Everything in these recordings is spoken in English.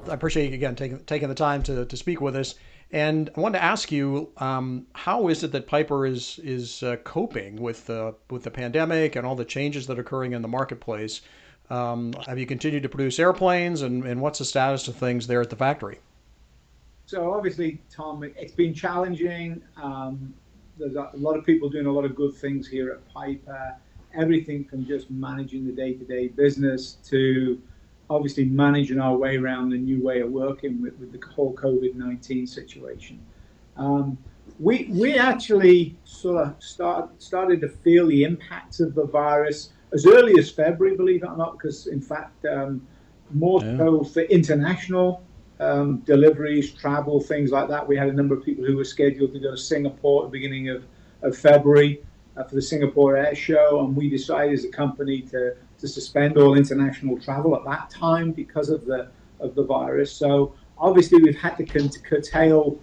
I appreciate you again taking the time to speak with us. And I wanted to ask you, how is it that Piper is coping with the pandemic and all the changes that are occurring in the marketplace? Have you continued to produce airplanes, and what's the status of things there at the factory? So obviously, Tom, it's been challenging. There's a lot of people doing a lot of good things here at Piper. Everything from just managing the day-to-day business to obviously managing our way around the new way of working with the whole COVID-19 situation. Um, we actually sort of started to feel the impacts of the virus as early as February, believe it or not, because in fact, more Yeah. so for international deliveries, travel, things like that. We had a number of people who were scheduled to go to Singapore at the beginning of February for the Singapore Air Show, and we decided as a company to suspend all international travel at that time because of the virus. So obviously we've had to curtail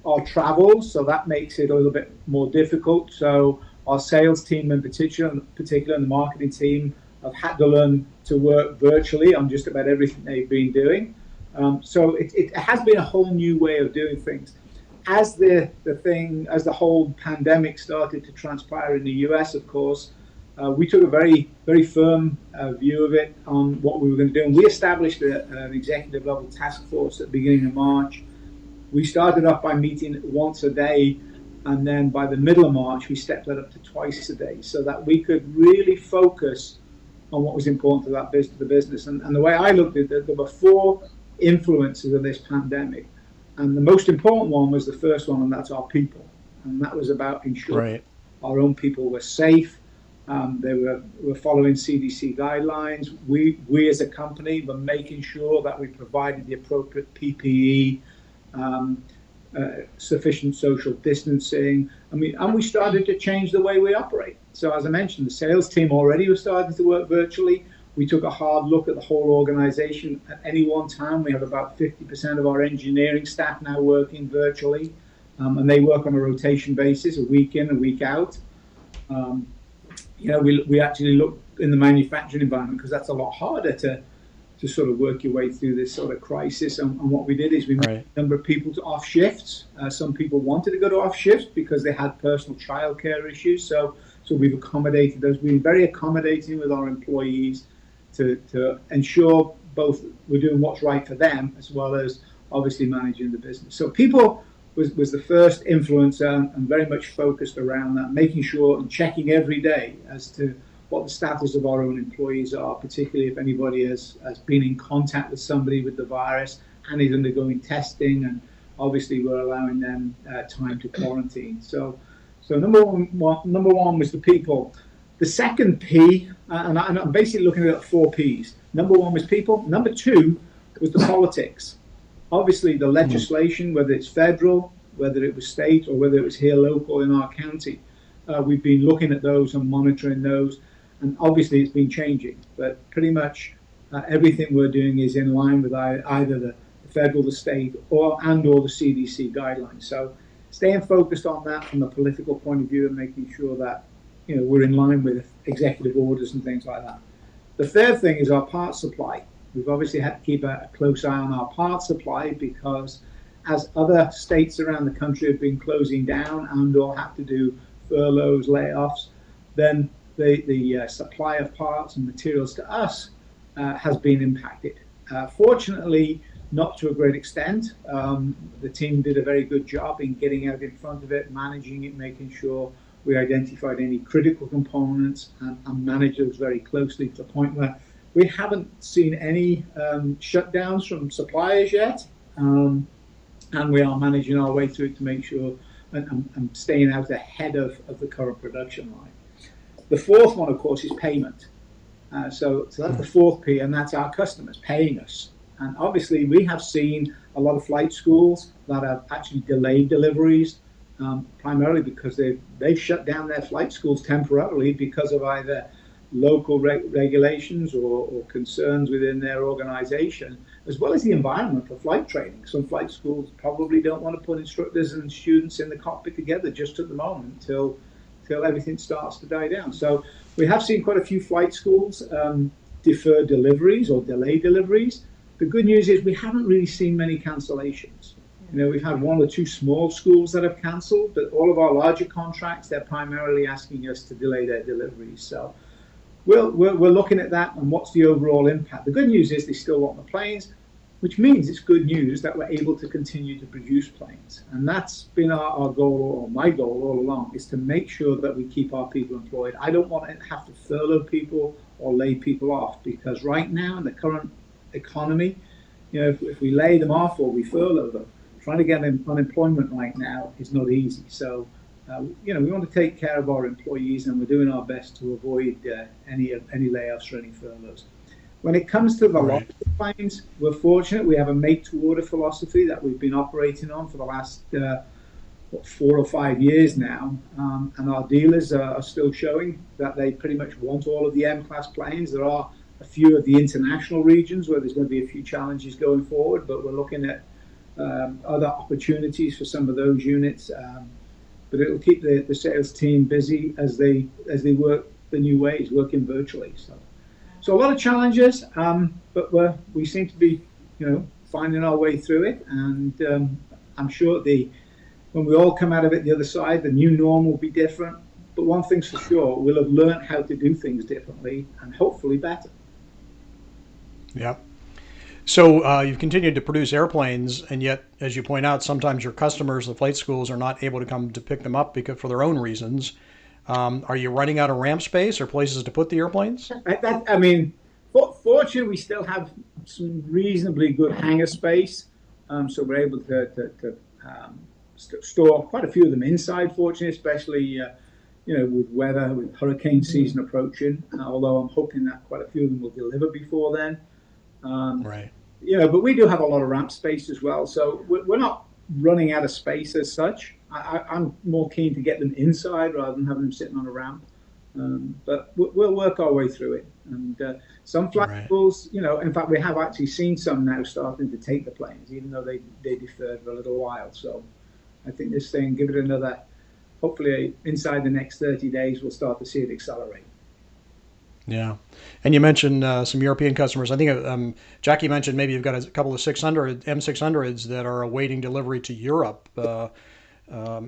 our travel, so that makes it a little bit more difficult. So our sales team in particular, and the marketing team have had to learn to work virtually on just about everything they've been doing. So it has been a whole new way of doing things. As the whole pandemic started to transpire in the US, of course, we took a very firm view of it on what we were going to do, and we established an executive level task force at the beginning of March. We started off by meeting once a day, and then by the middle of March, we stepped that up to twice a day, so that we could really focus on what was important to the business. And the way I looked at it, there were four influences of this pandemic, and the most important one was the first one, and that's our people. And that was about ensuring Right. our own people were safe. Were following CDC guidelines. We as a company were making sure that we provided the appropriate PPE, um, sufficient social distancing. And we started to change the way we operate. So as I mentioned, the sales team already was starting to work virtually. We took a hard look at the whole organization. At any one time, we have about 50% of our engineering staff now working virtually, and they work on a rotation basis, a week in, a week out. Um, we actually look in the manufacturing environment because that's a lot harder to sort of work your way through this sort of crisis. And what we did is we moved Right. a number of people to off shifts. Some people wanted to go to off shifts because they had personal childcare issues. So we've accommodated those. We've been very accommodating with our employees to ensure both we're doing what's right for them as well as obviously managing the business. So people was the first influencer and very much focused around that, making sure and checking every day as to what the status of our own employees are, particularly if anybody has been in contact with somebody with the virus and is undergoing testing. And obviously we're allowing them time to quarantine. So number one was the people. The second P, and I'm basically looking at four Ps. Number one was people. Number two was the politics. Obviously, the Mm. legislation, whether it's federal, whether it was state, or whether it was here local in our county, we've been looking at those and monitoring those. And obviously, it's been changing. But pretty much everything we're doing is in line with either the federal, the state, or the CDC guidelines. So staying focused on that from a political point of view and making sure that we're in line with executive orders and things like that. The third thing is our parts supply. We've obviously had to keep a close eye on our parts supply because as other states around the country have been closing down and/or have to do furloughs, layoffs, then the supply of parts and materials to us has been impacted. Fortunately, not to a great extent. The team did a very good job in getting out in front of it, managing it, making sure we identified any critical components and managed those very closely to the point where we haven't seen any shutdowns from suppliers yet. And we are managing our way through it to make sure and staying out ahead of the current production line. The fourth one, of course, is payment. So that's the fourth P, and that's our customers paying us. And obviously, we have seen a lot of flight schools that have actually delayed deliveries, primarily because they've shut down their flight schools temporarily because of either local regulations or concerns within their organization, as well as the environment for flight training. Some flight schools probably don't want to put instructors and students in the cockpit together just at the moment till everything starts to die down. So we have seen quite a few flight schools defer deliveries or delay deliveries. the good news is we haven't really seen many cancellations. We've had one or two small schools that have cancelled, but all of our larger contracts, they're primarily asking us to delay their deliveries. So we're looking at that and what's the overall impact. The good news is they still want the planes, which means it's good news that we're able to continue to produce planes. And that's been our goal, or my goal all along, is to make sure that we keep our people employed. I don't want to have to furlough people or lay people off, because right now in the current economy, if we lay them off or we furlough them, trying to get unemployment right now is not easy. So, we want to take care of our employees, and we're doing our best to avoid any layoffs or any furloughs. When it comes to the Right. larger planes, we're fortunate. We have a make-to-order philosophy that we've been operating on for the last 4 or 5 years now, and our dealers are still showing that they pretty much want all of the M-class planes. There are a few of the international regions where there's going to be a few challenges going forward, but we're looking at other opportunities for some of those units. But it'll keep the sales team busy as they work the new ways, working virtually. So a lot of challenges, but we seem to be, finding our way through it. And I'm sure when we all come out of it the other side, the new norm will be different. But one thing's for sure, we'll have learned how to do things differently and hopefully better. Yeah. So you've continued to produce airplanes, and yet, as you point out, sometimes your customers, the flight schools, are not able to come to pick them up because for their own reasons. Are you running out of ramp space or places to put the airplanes? Fortunately, we still have some reasonably good hangar space, so we're able to store quite a few of them inside. Fortunately, especially with weather, with hurricane season approaching. Although I'm hoping that quite a few of them will deliver before then. Right. But we do have a lot of ramp space as well, so we're not running out of space as such. I'm more keen to get them inside rather than having them sitting on a ramp. But we'll work our way through it. And some flight Right. schools, in fact, we have actually seen some now starting to take the planes, even though they deferred for a little while. So I think this thing, give it another, hopefully inside the next 30 days, we'll start to see it accelerate. Yeah. And you mentioned some European customers. I think Jackie mentioned maybe you've got a couple of 600 M600s that are awaiting delivery to Europe.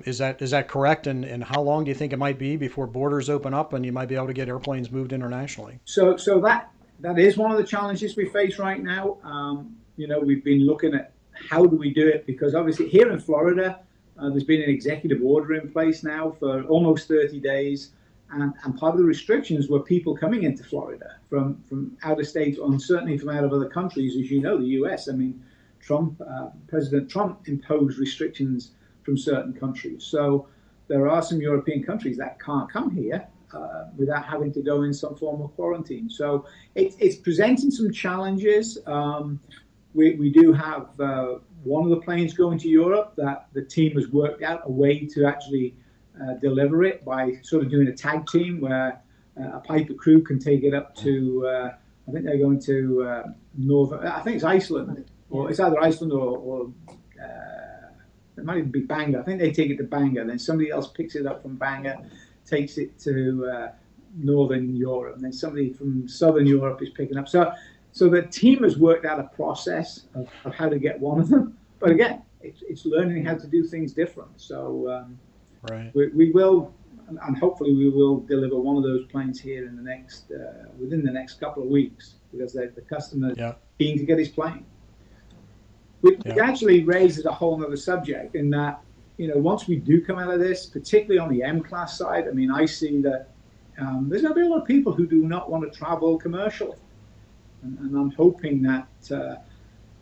Is that correct? And how long do you think it might be before borders open up and you might be able to get airplanes moved internationally? So that is one of the challenges we face right now. We've been looking at how do we do it, because obviously here in Florida, there's been an executive order in place now for almost 30 days. And part of the restrictions were people coming into Florida from out of state, and certainly from out of other countries. As you know, the US, President Trump imposed restrictions from certain countries. So there are some European countries that can't come here without having to go in some form of quarantine. So it's presenting some challenges. We do have one of the planes going to Europe that the team has worked out a way to actually deliver it by sort of doing a tag team where a Piper crew can take it up to, I think they're going to I think it's Iceland, or it's either Iceland or it might even be Bangor. I think they take it to Bangor, then somebody else picks it up from Bangor, takes it to Northern Europe, and then somebody from Southern Europe is picking up. So the team has worked out a process of how to get one of them. But again, it's learning how to do things different. So Right. we will, and hopefully we will deliver one of those planes here in the next within the next couple of weeks, because the customer is Yeah. keen to get his plane. Which Yeah. actually raises a whole other subject in that, once we do come out of this, particularly on the M-class side, I see that there's going to be a lot of people who do not want to travel commercially. And I'm hoping that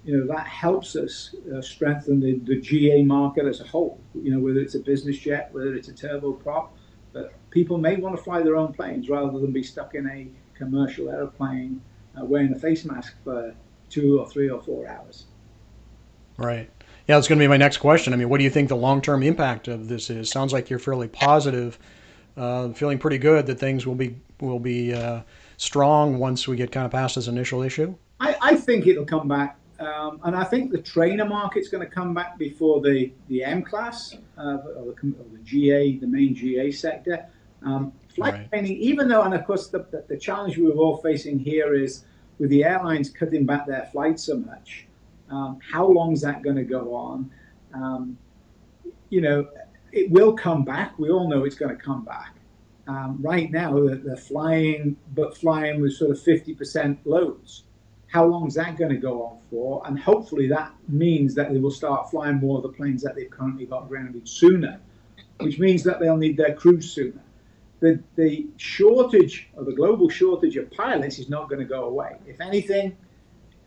that helps us strengthen the GA market as a whole. Whether it's a business jet, whether it's a turboprop, but people may want to fly their own planes rather than be stuck in a commercial airplane wearing a face mask for 2 or 3 or 4 hours. Right. Yeah, that's going to be my next question. What do you think the long-term impact of this is? Sounds like you're fairly positive, feeling pretty good that things will be strong once we get kind of past this initial issue. I think it'll come back, and I think the trainer market's going to come back before the M class or the GA, the main GA sector. Flight Right. training, even though, and of course the challenge we're all facing here is with the airlines cutting back their flights so much, how long is that going to go on? Um, you know, it will come back. We all know it's going to come back. Right now, they're flying, but flying with sort of 50% loads. How long is that going to go on for? And hopefully that means that they will start flying more of the planes that they've currently got grounded sooner, which means that they'll need their crews sooner. The shortage, or the global shortage of pilots, is not going to go away. If anything,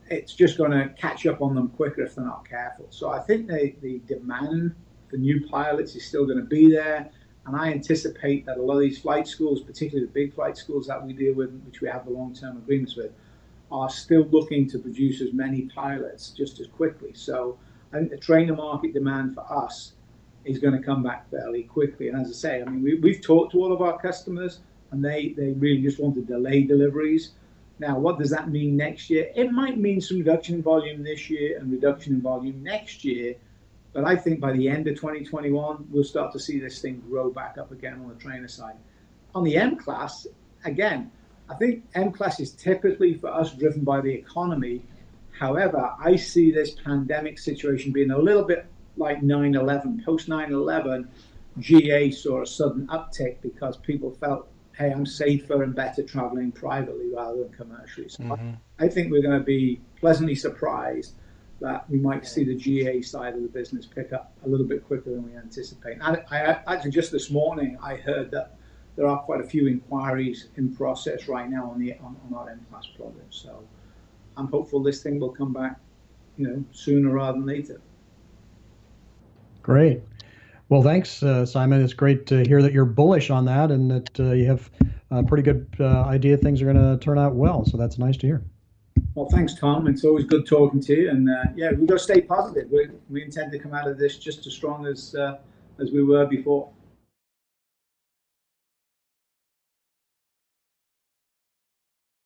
it's just going to catch up on them quicker if they're not careful. So I think the demand for new pilots is still going to be there. And I anticipate that a lot of these flight schools, particularly the big flight schools that we deal with, which we have the long-term agreements with, are still looking to produce as many pilots just as quickly. So I think the trainer market demand for us is going to come back fairly quickly. And as I say, I mean, we've talked to all of our customers, and they really just want to delay deliveries. Now, what does that mean next year? It might mean some reduction in volume this year and reduction in volume next year. But I think by the end of 2021, we'll start to see this thing grow back up again on the trainer side. On the M class, again, I think M class is typically for us driven by the economy. However, I see this pandemic situation being a little bit like 9/11. Post 9/11, GA saw a sudden uptick because people felt, hey, I'm safer and better traveling privately rather than commercially. So Mm-hmm. I think we're going to be pleasantly surprised that we might see the GA side of the business pick up a little bit quicker than we anticipate. I actually just this morning I heard that there are quite a few inquiries in process right now on our M class project. So I'm hopeful this thing will come back, sooner rather than later. Great. Well, thanks, Simon. It's great to hear that you're bullish on that and that you have a pretty good idea things are going to turn out well. So that's nice to hear. Well, thanks, Tom. It's always good talking to you. And yeah, we've got to stay positive. We intend to come out of this just as strong as we were before.